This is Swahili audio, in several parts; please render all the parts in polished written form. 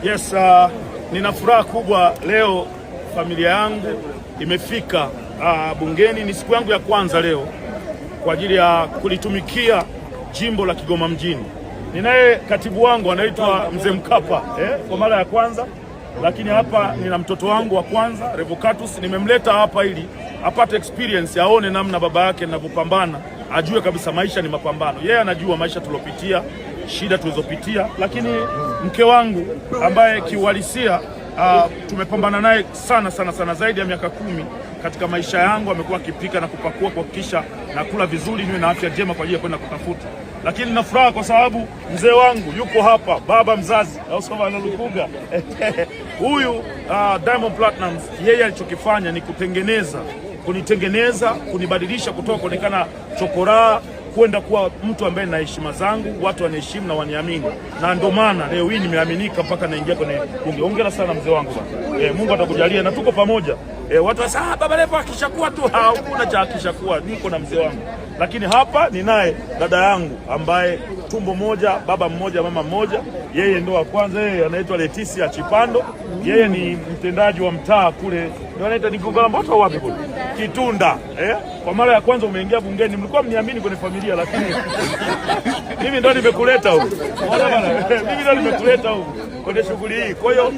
Yes, nina furaha kubwa leo, familia yangu imefika bungeni. Ni siku yangu ya kwanza leo kwa ajili ya kulitumikia jimbo la Kigoma mjini. Ninaye katibu wangu anaitwa Mzee Mkapa kwa mara ya kwanza, lakini hapa nina mtoto wangu wa kwanza Revocatus. Nimemleta hapa ili apate experience, aone namna baba yake ninavyopambana, ajue kabisa maisha ni mapambano. Yeye anajua maisha tulopitia, shida tulizopitia, lakini mke wangu ambaye kiuhalisia tumepambana naye sana zaidi ya miaka 10 katika maisha yangu. Amekuwa akipika na kupakua kuhakikisha nakula vizuri, niwe na afya njema kwa ajili ya kwenda kutafuta. Lakini na furaha kwa sababu mzee wangu yuko hapa, baba mzazi au sema analukuga huyu Diamond Platnumz, yeye alichokifanya ni kunitengeneza, kunibadilisha kutoka kuonekana chokoraa kwenda kuwa mtu ambaye na heshima zangu, watu wanaheshimu na waniamini, na ndio maana leo hii nimeaminika mpaka naingia kwenye bunge. Hongera sana mzee wangu bwana. Mungu atakujalia na tuko pamoja. Watu wasema baba Levo akishakuwa tu, hakuna cha akishakuwa, niko na mzee wangu. Lakini hapa ninaye dada yangu ambaye tumbo moja, baba mmoja, mama mmoja. Yeye ndo wa kwanza, yeye anaitwa Leticia Chipando. Yeye ni mtendaji wa mtaa kule, ndio anaitwa ni Gongola Mboto wapi kule? Kitunda. Kwa mara ya kwanza umeingia bungeni, mlikuwa mniamini kwenye familia, lakini mimi ndo nimekuleta huko. Mimi ndo nimekuleta huko kwenye shughuli hii. Kwa hiyo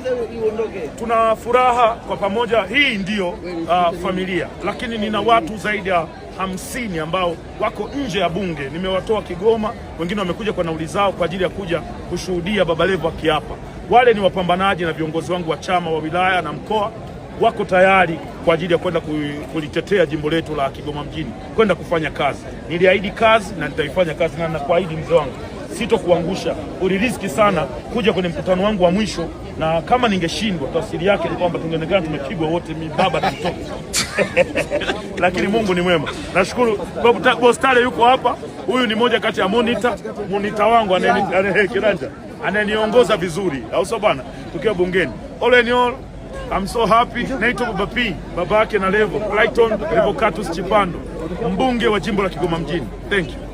tuna furaha kwa pamoja. Hii ndio familia, lakini nina watu zaidi ya 50 ambao wako nje ya bunge. Nimewatoa Kigoma, wengine wamekuja kwa nauli zao kwa ajili ya kuja kushuhudia baba Levo akiapa. Wale ni wapambanaji na viongozi wangu wa chama wa wilaya na mkoa, wako tayari kwa ajili ya kwenda kulitetea jimbo letu la Kigoma mjini, kwenda kufanya kazi. Niliahidi kazi na nitaifanya kazi, na nakuahidi mzee wangu sitokuangusha. Uliriski sana kuja kwenye mkutano wangu wa mwisho, na kama ningeshindwa, tafsiri yake ni kwamba tungeonekana tumepigwa wote, mimi baba tutoka lakini Mungu ni mwema. Nashukuru Boss Tale yuko hapa. Huyu ni moja kati ya monitor wangu kiranja, ananiongoza vizuri, au sio bwana, tukiwa bungeni. All in all, I'm so happy. Naitwa Baba P, baba yake na Levo, Clayton Revocatus Chipando, mbunge wa jimbo la Kigoma mjini. Thank you.